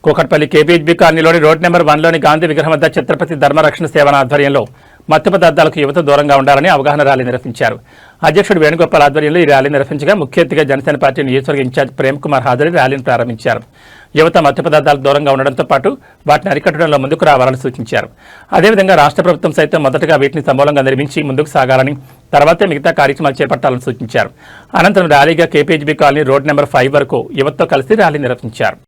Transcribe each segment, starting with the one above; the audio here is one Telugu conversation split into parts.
కూకట్పల్లి కేపీహెచ్బీ కాలనీలోని రోడ్ నెంబర్ 1లోని గాంధీ విగ్రహం వద్ద ఛత్రపతి ధర్మరక్షణ సేవన ఆధ్వర్యంలో మత్తు పదార్థాలకు యువత దూరంగా ఉండాలని అవగాహన ర్యాలీ నిర్వహించారు. అధ్యక్షుడు వేణుగోపాల్ ఆధ్వర్యంలో ఈ ర్యాలీ నిర్వహించగా ముఖ్య అతిథిగా జనసేన పార్టీ నియోజకవర్గ ఇన్ఛార్జ్ ప్రేమ్ కుమార్ హాజరై ర్యాలీని ప్రారంభించారు. యువత మత్తు పదార్థాలకు దూరంగా ఉండడంతో పాటు వాటిని అరికట్టడంలో ముందుకు రావాలని సూచించారు. అదేవిధంగా రాష్ట్ర ప్రభుత్వం సైతం మొదటగా వీటిని సమూలంగా నిర్మించి ముందుకు సాగాలని, తర్వాతే మిగతా కార్యక్రమాలు చేపట్టాలని సూచించారు. అనంతరం ర్యాలీగా కేపీహెచ్బీ కాలనీ రోడ్ నెంబర్ 5 వరకు యువతతో కలిసి ర్యాలీ నిర్వహించారు.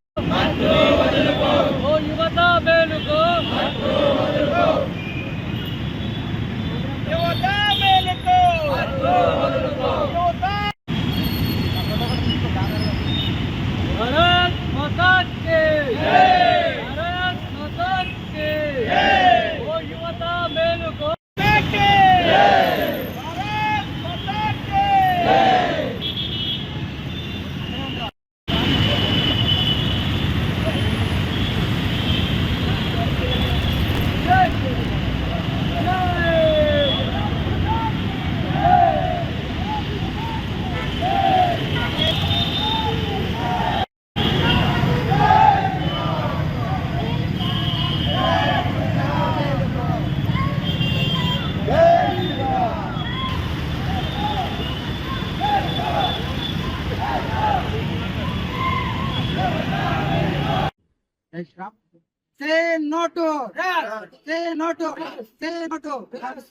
Say no to drugs. Say no to drugs. Say no to drugs.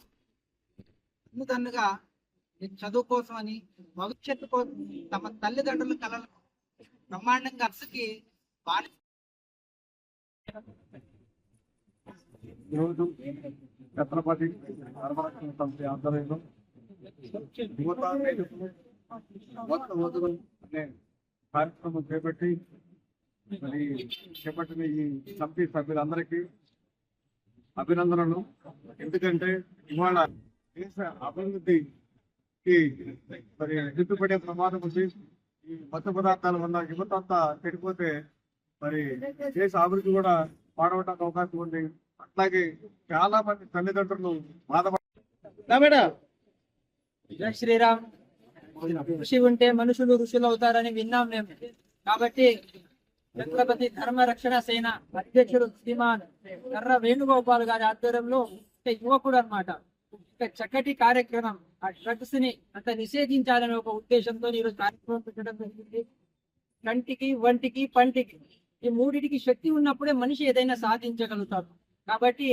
ముందుగా చదువు కోసమని, భవిష్యత్తు కోసం తమ తల్లిదండ్రుల కళలు బ్రహ్మాండంగా అసలుకి ఛత్రపతి ధర్మరక్షణ సంస్థ ఆధ్వర్యంలో అనే కార్యక్రమం చేపట్టిన ఈ కమిటీ సభ్యులందరికీ అభినందనలు. ఎందుకంటే ఇవాళ దేశ అభివృద్ధికి ఎదుగుపడే ప్రమాదం ఉంది. ఈ మత్తు పదార్థాల వల్ల యువత అంతా చెడిపోతే దేశ అభివృద్ధి కూడా పాడవడానికి అవకాశం ఉంది. అట్లాగే చాలా మంది తల్లిదండ్రులు బాధపడ జై శ్రీరామ్. ఋషి ఉంటే మనుషులు ఋషులు అవుతారని విన్నాం మేము. కాబట్టి ఛత్రపతి ధర్మరక్షణ సేన అధ్యక్షుడు శ్రీమాన్ కర్ర వేణుగోపాల్ గారి ఆధ్వర్యంలో యువకుడు అన్నమాట చక్కటి కార్యక్రమం ఆ డ్రగ్స్ ని అంత నిషేధించాలనే ఒక ఉద్దేశంతో ఈరోజు కార్యక్రమం పెట్టడం జరిగింది. కంటికి, వంటికి, పంటికి ఈ మూడిటికి శక్తి ఉన్నప్పుడే మనిషి ఏదైనా సాధించగలుగుతాడు. కాబట్టి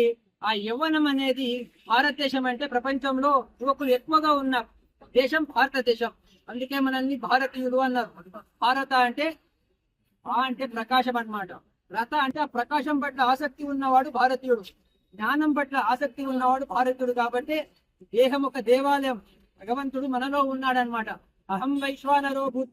ఆ యవ్వనం అనేది, భారతదేశం అంటే ప్రపంచంలో యువకులు ఎక్కువగా ఉన్న దేశం భారతదేశం. అందుకే మనల్ని భారతీయులు అన్నారు. భారత అంటే అంటే ప్రకాశం అన్నమాట. రథ అంటే ఆ ప్రకాశం పట్ల ఆసక్తి ఉన్నవాడు భారతీయుడు, జ్ఞానం పట్ల ఆసక్తి ఉన్నవాడు భారతీయుడు. కాబట్టి దేహం ఒక దేవాలయం, భగవంతుడు మనలో ఉన్నాడనమాట. అహం వైశ్వానరో భూత్వ